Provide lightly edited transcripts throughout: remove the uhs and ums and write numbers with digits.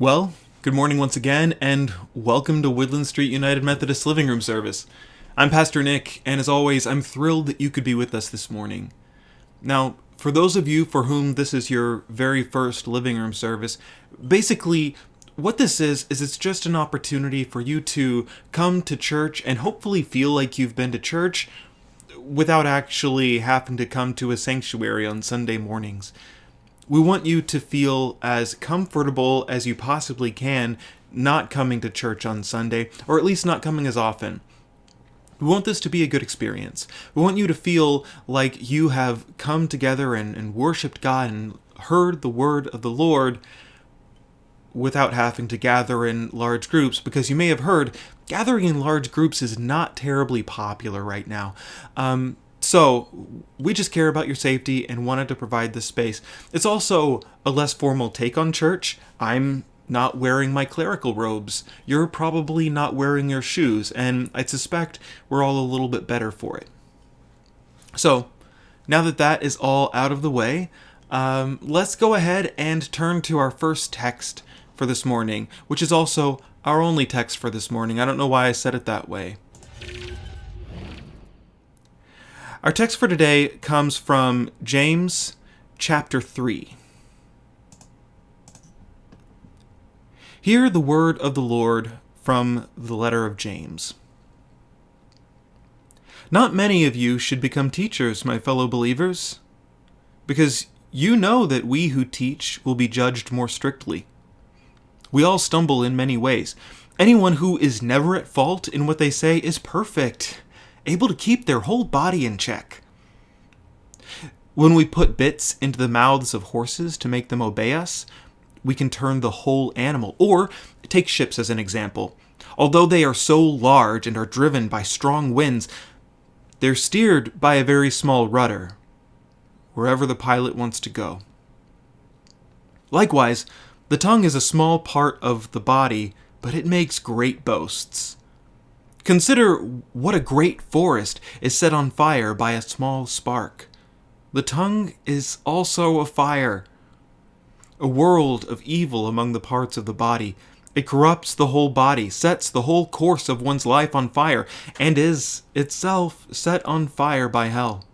Well, good morning once again, and welcome to Woodland Street United Methodist Living Room Service. I'm Pastor Nick, and as always, I'm thrilled that you could be with us this morning. Now, for those of you for whom this is your very first living room service, basically, what this is it's just an opportunity for you to come to church and hopefully feel like you've been to church without actually having to come to a sanctuary on Sunday mornings. We want you to feel as comfortable as you possibly can not coming to church on Sunday, or at least not coming as often. We want this to be a good experience. We want you to feel like you have come together and worshiped God and heard the word of the Lord without having to gather in large groups, because you may have heard gathering in large groups is not terribly popular right now. So, we just care about your safety and wanted to provide this space. It's also a less formal take on church. I'm not wearing my clerical robes. You're probably not wearing your shoes, and I suspect we're all a little bit better for it. So, now that that is all out of the way, let's go ahead and turn to our first text for this morning, which is also our only text for this morning. I don't know why I said it that way. Our text for today comes from James chapter 3. Hear the word of the Lord from the letter of James. Not many of you should become teachers, my fellow believers, because you know that we who teach will be judged more strictly. We all stumble in many ways. Anyone who is never at fault in what they say is perfect, able to keep their whole body in check. When we put bits into the mouths of horses to make them obey us, we can turn the whole animal. Or take ships as an example. Although they are so large and are driven by strong winds, they're steered by a very small rudder, wherever the pilot wants to go. Likewise, the tongue is a small part of the body, but it makes great boasts. Consider what a great forest is set on fire by a small spark. The tongue is also a fire, a world of evil among the parts of the body. It corrupts the whole body, sets the whole course of one's life on fire, and is itself set on fire by hell.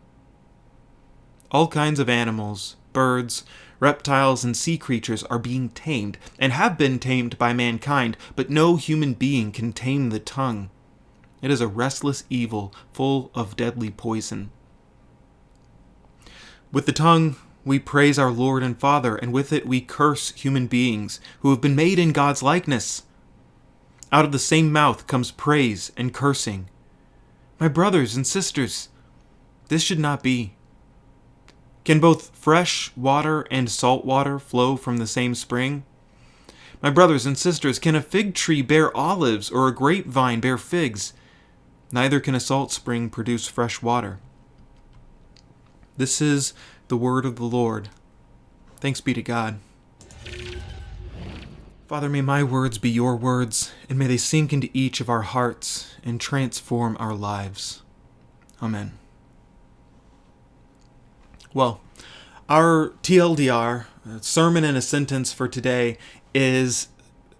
All kinds of animals, birds, reptiles, and sea creatures are being tamed, and have been tamed by mankind, but no human being can tame the tongue. It is a restless evil, full of deadly poison. With the tongue, we praise our Lord and Father, and with it we curse human beings who have been made in God's likeness. Out of the same mouth comes praise and cursing. My brothers and sisters, this should not be. Can both fresh water and salt water flow from the same spring? My brothers and sisters, can a fig tree bear olives or a grapevine bear figs? Neither can a salt spring produce fresh water. This is the word of the Lord. Thanks be to God. Father, may my words be your words, and may they sink into each of our hearts and transform our lives. Amen. Well, our TLDR, sermon in a sentence for today, is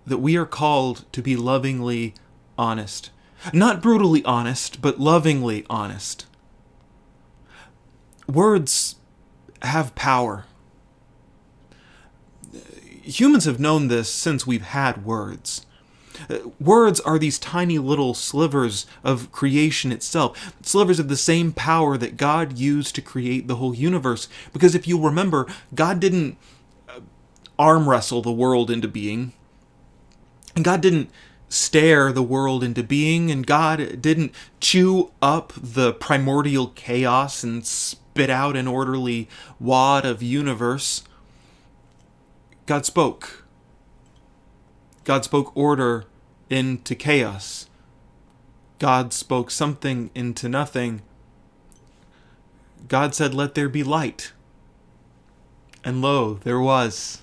that we are called to be lovingly honest. Not brutally honest, but lovingly honest. Words have power. Humans have known this since we've had words. Words are these tiny little slivers of creation itself, slivers of the same power that God used to create the whole universe. Because if you remember, God didn't arm wrestle the world into being, and God didn't stare the world into being, and God didn't chew up the primordial chaos and spit out an orderly wad of universe. God spoke. God spoke order into chaos. God spoke something into nothing. God said, "Let there be light." And lo, there was.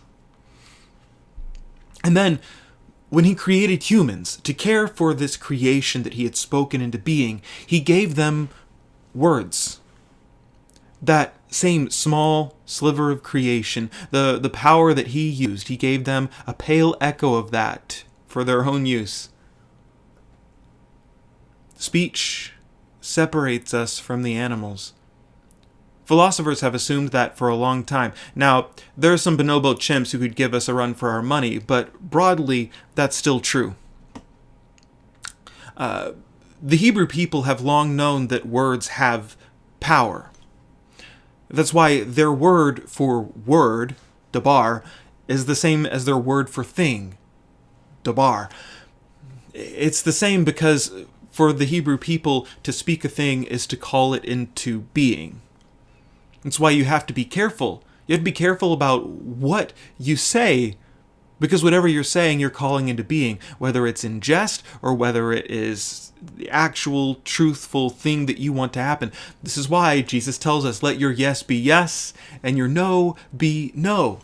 And then, when he created humans to care for this creation that he had spoken into being, he gave them words that same small sliver of creation, the power that he used, he gave them a pale echo of that for their own use. Speech separates us from the animals. Philosophers have assumed that for a long time. Now, there are some bonobo chimps who could give us a run for our money, but broadly, that's still true. The Hebrew people have long known that words have power. That's why their word for word, dabar, is the same as their word for thing, dabar. It's the same because for the Hebrew people, to speak a thing is to call it into being. That's why you have to be careful. You have to be careful about what you say, because whatever you're saying, you're calling into being, whether it's in jest or whether it is the actual truthful thing that you want to happen. This is why Jesus tells us, let your yes be yes and your no be no.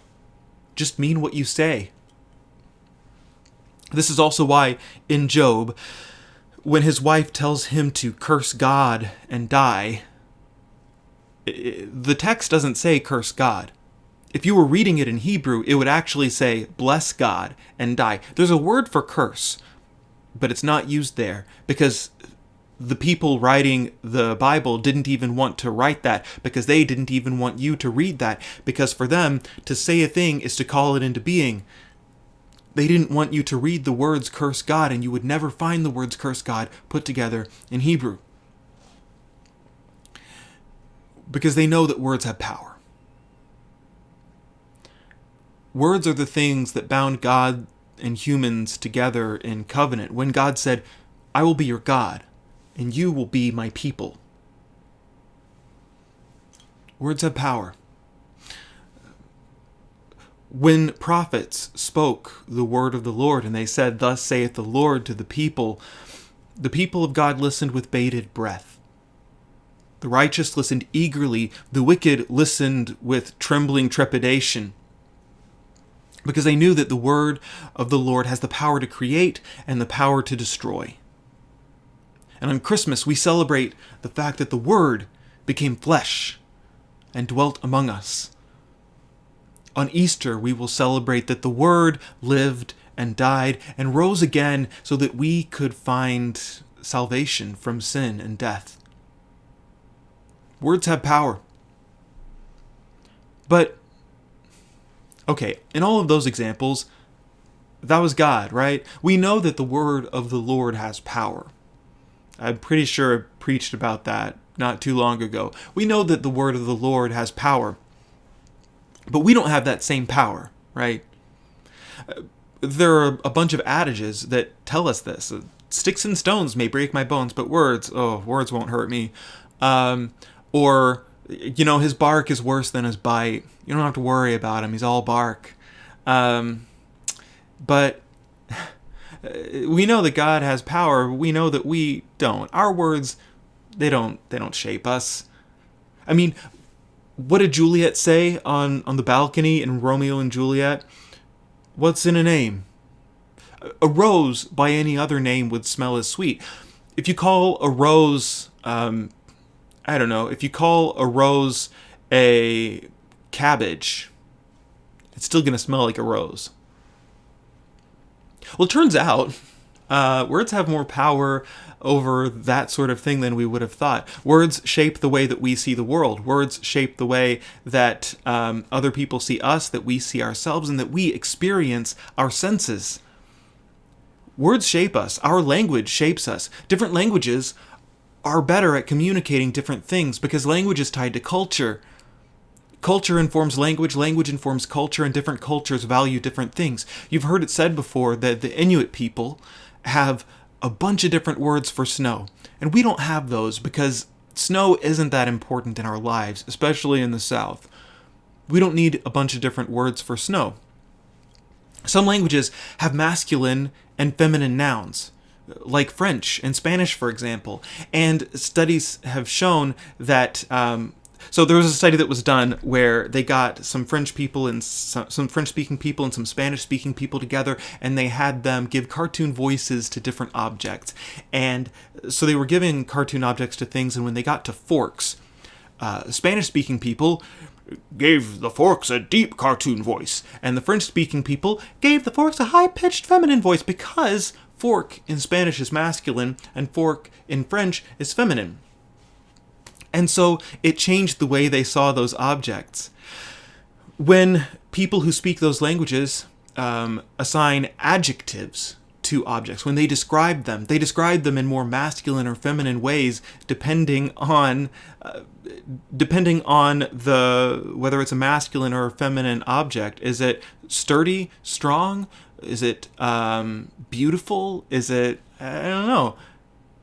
Just mean what you say. This is also why in Job, when his wife tells him to curse God and die, the text doesn't say curse God. If you were reading it in Hebrew, it would actually say bless God and die. There's a word for curse, but it's not used there because the people writing the Bible didn't even want to write that, because they didn't even want you to read that, because for them, to say a thing is to call it into being. They didn't want you to read the words curse God, and you would never find the words curse God put together in Hebrew. Because they know that words have power. Words are the things that bound God and humans together in covenant. When God said, I will be your God, and you will be my people. Words have power. When prophets spoke the word of the Lord, and they said, thus saith the Lord to the people of God listened with bated breath. The righteous listened eagerly, the wicked listened with trembling trepidation, because they knew that the word of the Lord has the power to create and the power to destroy. And on Christmas, we celebrate the fact that the Word became flesh and dwelt among us. On Easter, we will celebrate that the Word lived and died and rose again so that we could find salvation from sin and death. Words have power. But, okay, in all of those examples, that was God, right? We know that the Word of the Lord has power. I'm pretty sure I preached about that not too long ago. We know that the word of the Lord has power, but we don't have that same power, right? There are a bunch of adages that tell us this. Sticks and stones may break my bones, but words won't hurt me. Or, his bark is worse than his bite. You don't have to worry about him. He's all bark. But we know that God has power. We know that we don't. Our words, they don't shape us. I mean, what did Juliet say on the balcony in Romeo and Juliet? What's in a name? A rose by any other name would smell as sweet. If you call a rose, if you call a rose a cabbage, it's still going to smell like a rose. Well, it turns out words have more power over that sort of thing than we would have thought. Words shape the way that we see the world. Words shape the way that other people see us, that we see ourselves, and that we experience our senses. Words shape us. Our language shapes us. Different languages are better at communicating different things because language is tied to culture. Culture informs language, language informs culture, and different cultures value different things. You've heard it said before that the Inuit people have a bunch of different words for snow. And we don't have those because snow isn't that important in our lives, especially in the South. We don't need a bunch of different words for snow. Some languages have masculine and feminine nouns, like French and Spanish, for example. And studies have shown that so there was a study that was done where they got some French people and some French-speaking people and some Spanish-speaking people together, and they had them give cartoon voices to different objects. And so they were giving cartoon objects to things, and when they got to forks, Spanish-speaking people gave the forks a deep cartoon voice, and the French-speaking people gave the forks a high-pitched feminine voice, because fork in Spanish is masculine and fork in French is feminine. And so it changed the way they saw those objects. When people who speak those languages assign adjectives to objects, when they describe them in more masculine or feminine ways, depending on whether it's a masculine or a feminine object. Is it sturdy, strong? Is it beautiful? Is it, I don't know.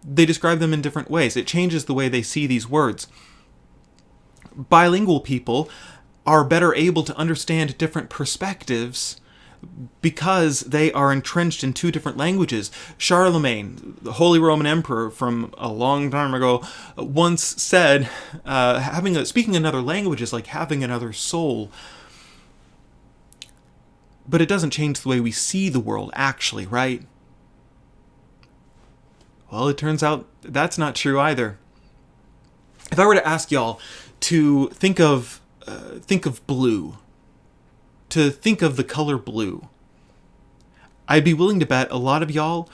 They describe them in different ways. It changes the way they see these words. Bilingual people are better able to understand different perspectives because they are entrenched in two different languages. Charlemagne, the Holy Roman Emperor from a long time ago, once said, speaking another language is like having another soul. But it doesn't change the way we see the world, actually, right? Well, it turns out that's not true either. If I were to ask y'all to think of blue, to think of the color blue, I'd be willing to bet a lot of y'all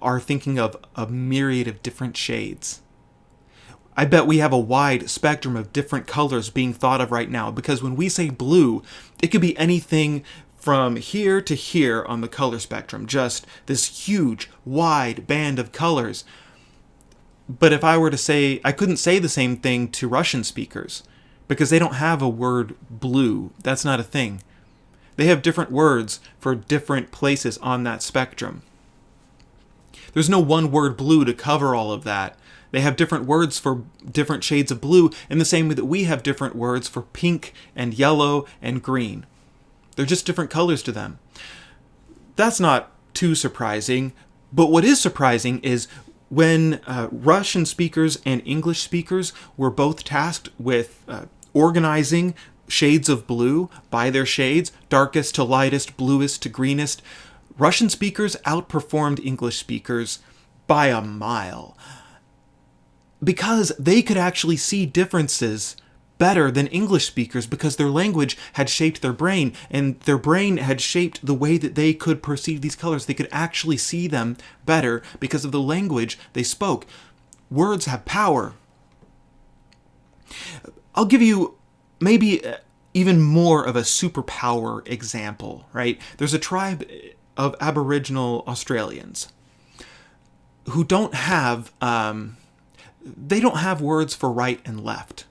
are thinking of a myriad of different shades. I bet we have a wide spectrum of different colors being thought of right now, because when we say blue, it could be anything from here to here on the color spectrum, just this huge, wide band of colors. But if I were to say, I couldn't say the same thing to Russian speakers, because they don't have a word blue. That's not a thing. They have different words for different places on that spectrum. There's no one word blue to cover all of that. They have different words for different shades of blue, in the same way that we have different words for pink and yellow and green. They're just different colors to them. That's not too surprising, but what is surprising is when Russian speakers and English speakers were both tasked with organizing shades of blue by their shades, darkest to lightest, bluest to greenest, Russian speakers outperformed English speakers by a mile, because they could actually see differences better than English speakers, because their language had shaped their brain, and their brain had shaped the way that they could perceive these colors. They could actually see them better because of the language they spoke. Words have power. I'll give you maybe even more of a superpower example, right? There's a tribe of Aboriginal Australians who don't have words for right and left.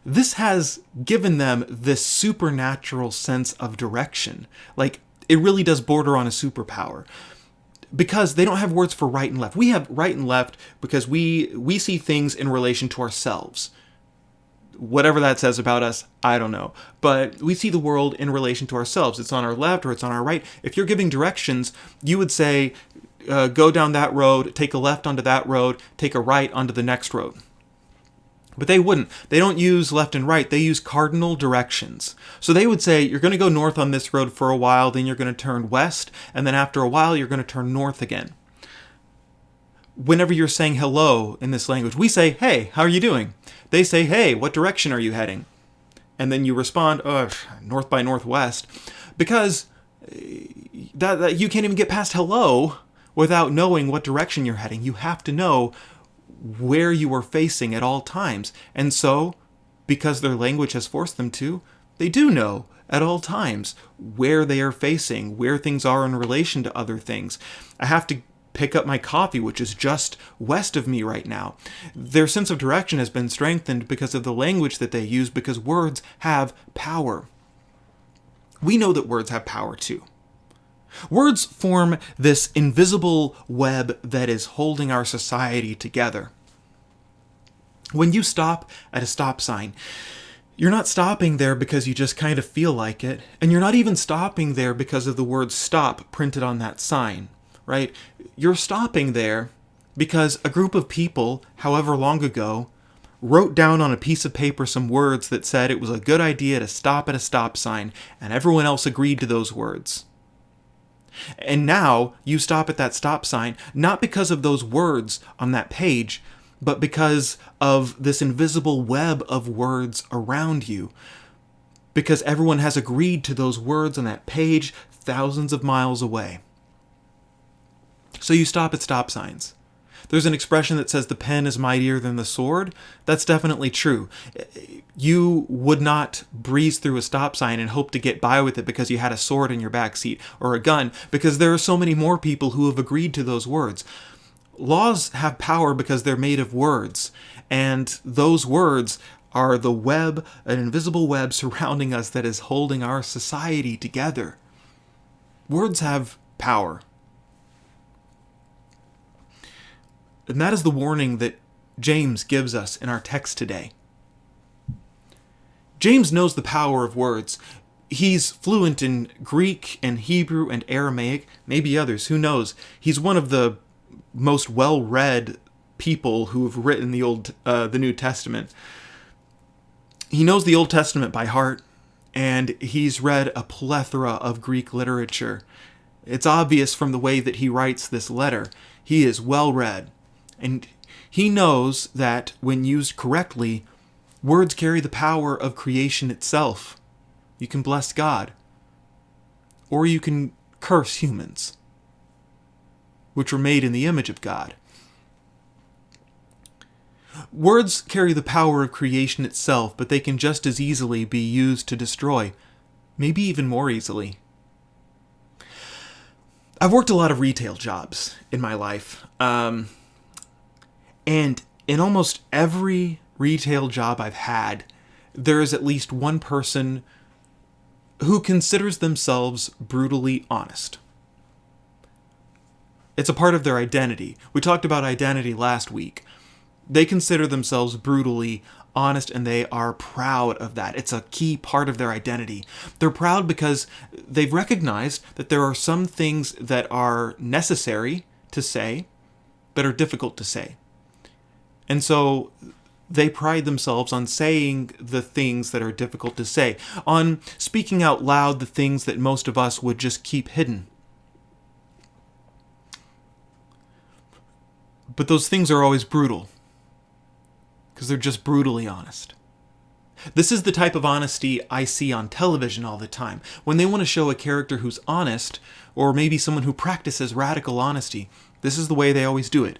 This has given them this supernatural sense of direction. Like, it really does border on a superpower, because they don't have words for right and left. We have right and left because we see things in relation to ourselves. Whatever that says about us, I don't know. But we see the world in relation to ourselves. It's on our left or it's on our right. If you're giving directions, you would say, go down that road, take a left onto that road, take a right onto the next road. But they wouldn't. They don't use left and right. They use cardinal directions. So they would say, you're going to go north on this road for a while, then you're going to turn west, and then after a while, you're going to turn north again. Whenever you're saying hello in this language, we say, hey, how are you doing? They say, hey, what direction are you heading? And then you respond, north by northwest. Because that you can't even get past hello without knowing what direction you're heading. You have to know where you are facing at all times. And so, because their language has forced them to, they do know at all times where they are facing, where things are in relation to other things. I have to pick up my coffee, which is just west of me right now. Their sense of direction has been strengthened because of the language that they use, because words have power. We know that words have power too. Words form this invisible web that is holding our society together. When you stop at a stop sign, you're not stopping there because you just kind of feel like it, and you're not even stopping there because of the word stop printed on that sign, right? You're stopping there because a group of people, however long ago, wrote down on a piece of paper some words that said it was a good idea to stop at a stop sign, and everyone else agreed to those words. And now you stop at that stop sign, not because of those words on that page, but because of this invisible web of words around you. Because everyone has agreed to those words on that page thousands of miles away. So you stop at stop signs. There's an expression that says the pen is mightier than the sword. That's definitely true. You would not breeze through a stop sign and hope to get by with it because you had a sword in your back seat or a gun, because there are so many more people who have agreed to those words. Laws have power because they're made of words, and those words are the web, an invisible web surrounding us that is holding our society together. Words have power. And that is the warning that James gives us in our text today. James knows the power of words. He's fluent in Greek and Hebrew and Aramaic, maybe others, who knows. He's one of the most well-read people who have written the New Testament. He knows the Old Testament by heart, and he's read a plethora of Greek literature. It's obvious from the way that he writes this letter. He is well-read, and he knows that when used correctly, words carry the power of creation itself. You can bless God, or you can curse humans, which were made in the image of God. Words carry the power of creation itself, but they can just as easily be used to destroy, maybe even more easily. I've worked a lot of retail jobs in my life, and in almost every retail job I've had, there is at least one person who considers themselves brutally honest. It's a part of their identity. We talked about identity last week. They consider themselves brutally honest, and they are proud of that. It's a key part of their identity. They're proud because they've recognized that there are some things that are necessary to say that are difficult to say. And so they pride themselves on saying the things that are difficult to say, on speaking out loud the things that most of us would just keep hidden. But those things are always brutal, because they're just brutally honest. This is the type of honesty I see on television all the time. When they want to show a character who's honest, or maybe someone who practices radical honesty, this is the way they always do it.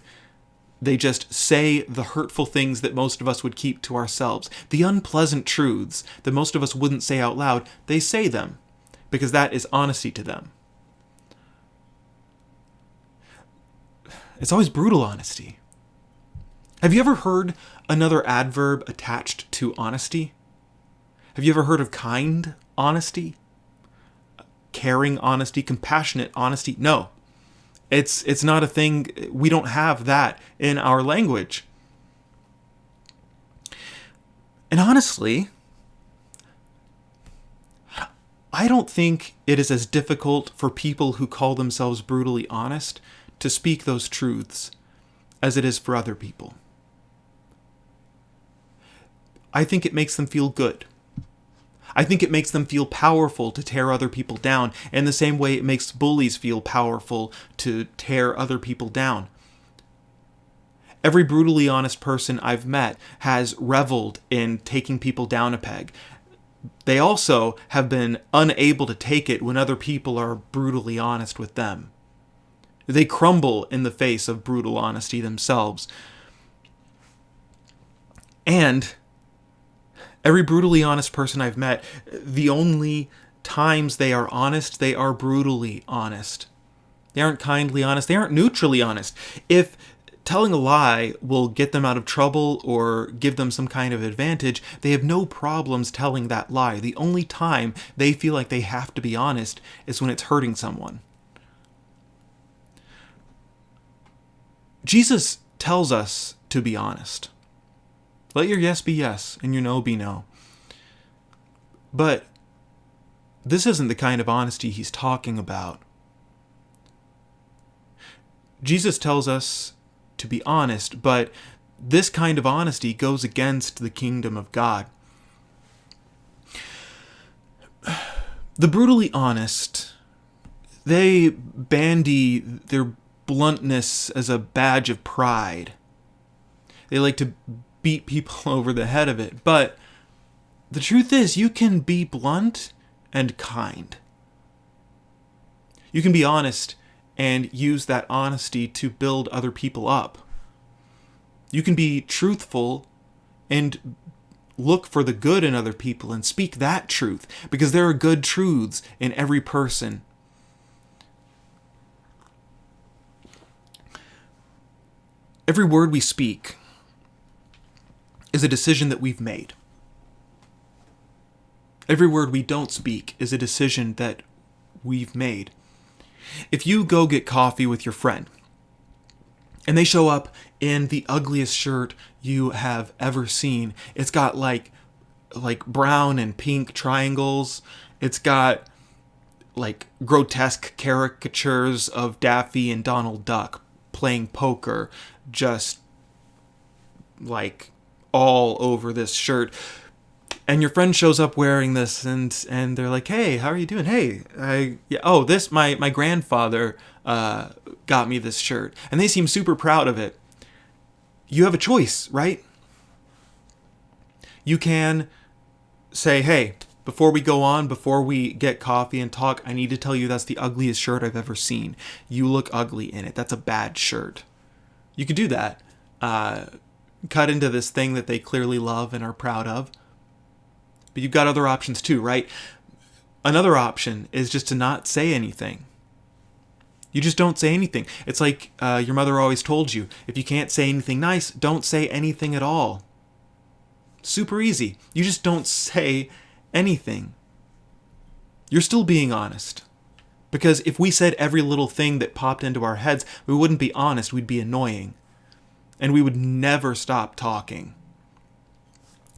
They just say the hurtful things that most of us would keep to ourselves. The unpleasant truths that most of us wouldn't say out loud, they say them, because that is honesty to them. It's always brutal honesty. Have you ever heard another adverb attached to honesty? Have you ever heard of kind honesty? Caring honesty? Compassionate honesty? No. It's not a thing. We don't have that in our language. And honestly, I don't think it is as difficult for people who call themselves brutally honest to speak those truths as it is for other people. I think it makes them feel good. I think it makes them feel powerful to tear other people down, in the same way it makes bullies feel powerful to tear other people down. Every brutally honest person I've met has reveled in taking people down a peg. They also have been unable to take it when other people are brutally honest with them. They crumble in the face of brutal honesty themselves. And every brutally honest person I've met, the only times they are honest, they are brutally honest. They aren't kindly honest. They aren't neutrally honest. If telling a lie will get them out of trouble or give them some kind of advantage, they have no problems telling that lie. The only time they feel like they have to be honest is when it's hurting someone. Jesus tells us to be honest. Let your yes be yes and your no be no. But this isn't the kind of honesty he's talking about. Jesus tells us to be honest, but this kind of honesty goes against the kingdom of God. The brutally honest, they bandy their bluntness as a badge of pride. They like to beat people over the head of it. But the truth is, you can be blunt and kind. You can be honest and use that honesty to build other people up. You can be truthful and look for the good in other people and speak that truth, because there are good truths in every person. Every word we speak is a decision that we've made. Every word we don't speak is a decision that we've made. If you go get coffee with your friend and they show up in the ugliest shirt you have ever seen, it's got like brown and pink triangles. It's got like grotesque caricatures of Daffy and Donald Duck playing poker just like all over this shirt. And your friend shows up wearing this, and they're like, "Hey, how are you doing? Hey, my grandfather got me this shirt," and they seem super proud of it. You have a choice, right? You can say, "Hey, before we get coffee and talk, I need to tell you that's the ugliest shirt I've ever seen. You look ugly in it. That's a bad shirt." You could do that. Cut into this thing that they clearly love and are proud of. But you've got other options too, right? Another option is just to not say anything. You just don't say anything. It's like your mother always told you, if you can't say anything nice, don't say anything at all. Super easy. You just don't say anything. You're still being honest. Because if we said every little thing that popped into our heads, we wouldn't be honest, we'd be annoying. And we would never stop talking.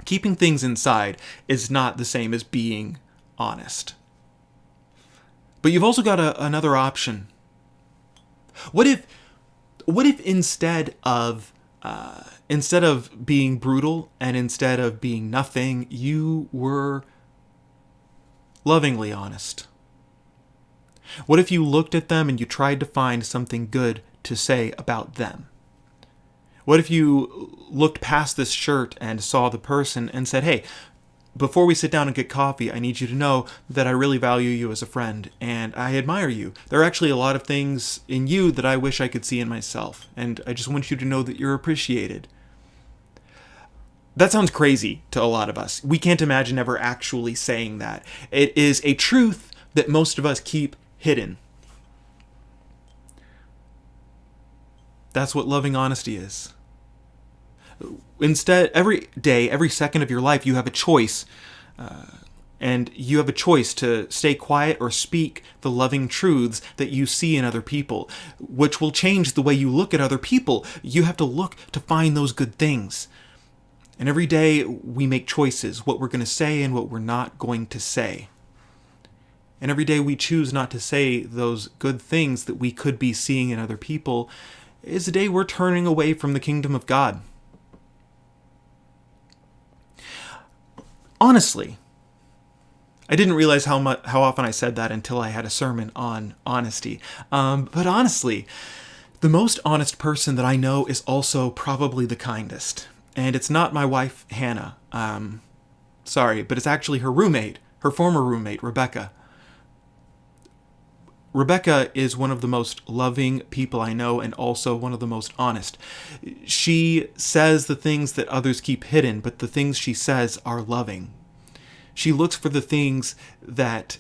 Keeping things inside is not the same as being honest. But you've also got another option. What if instead of being brutal and instead of being nothing, you were lovingly honest? What if you looked at them and you tried to find something good to say about them? What if you looked past this shirt and saw the person and said, "Hey, before we sit down and get coffee, I need you to know that I really value you as a friend and I admire you. There are actually a lot of things in you that I wish I could see in myself, and I just want you to know that you're appreciated." That sounds crazy to a lot of us. We can't imagine ever actually saying that. It is a truth that most of us keep hidden. That's what loving honesty is. Instead, every day, every second of your life, you have a choice. And you have a choice to stay quiet or speak the loving truths that you see in other people, which will change the way you look at other people. You have to look to find those good things. And every day we make choices, what we're going to say and what we're not going to say. And every day we choose not to say those good things that we could be seeing in other people is a day we're turning away from the kingdom of God. Honestly, I didn't realize how often I said that until I had a sermon on honesty. But honestly, the most honest person that I know is also probably the kindest. And it's not my wife, Hannah. Sorry, but it's actually her roommate, her former roommate, Rebecca. Rebecca is one of the most loving people I know and also one of the most honest. She says the things that others keep hidden, but the things she says are loving. She looks for the things that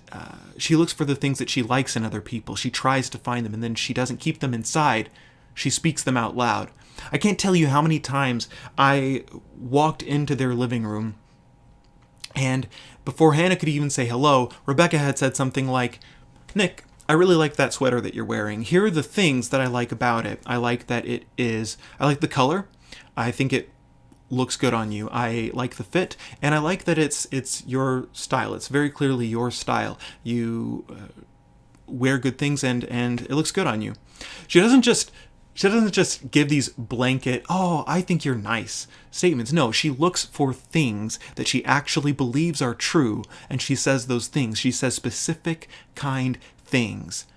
she likes in other people. She tries to find them, and then she doesn't keep them inside. She speaks them out loud. I can't tell you how many times I walked into their living room, and before Hannah could even say hello, Rebecca had said something like, "Nick, I really like that sweater that you're wearing. Here are the things that I like about it. I like the color. I think it looks good on you. I like the fit, and I like that it's your style. It's very clearly your style. You wear good things, and it looks good on you." She doesn't just give these blanket, "Oh, I think you're nice" statements. No, she looks for things that she actually believes are true, and she says those things. She says specific, kind things.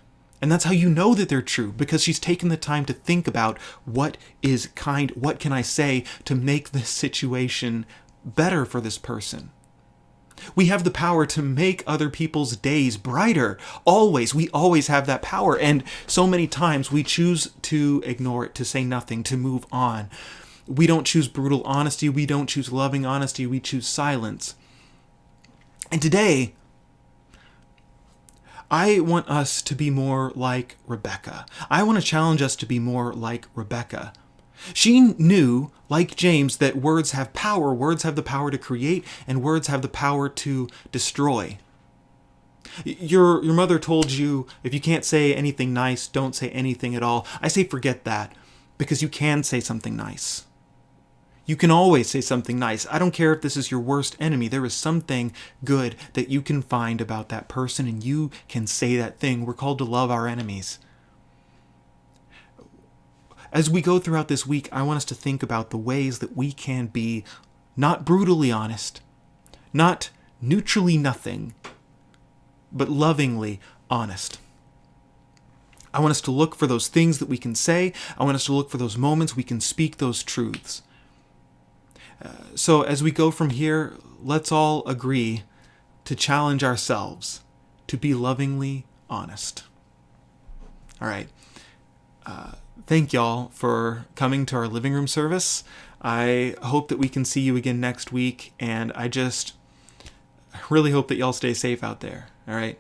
And that's how you know that they're true, because she's taken the time to think about what is kind, what can I say to make this situation better for this person. We have the power to make other people's days brighter. Always. We always have that power. And so many times we choose to ignore it, to say nothing, to move on. We don't choose brutal honesty. We don't choose loving honesty. We choose silence. And today, I want us to be more like Rebecca. I want to challenge us to be more like Rebecca. She knew, like James, that words have power. Words have the power to create, and words have the power to destroy. Your mother told you, if you can't say anything nice, don't say anything at all. I say forget that, because you can say something nice. You can always say something nice. I don't care if this is your worst enemy. There is something good that you can find about that person, and you can say that thing. We're called to love our enemies. As we go throughout this week, I want us to think about the ways that we can be not brutally honest, not neutrally nothing, but lovingly honest. I want us to look for those things that we can say. I want us to look for those moments we can speak those truths. So as we go from here, let's all agree to challenge ourselves to be lovingly honest. All right. Thank y'all for coming to our living room service. I hope that we can see you again next week, and I just really hope that y'all stay safe out there. All right.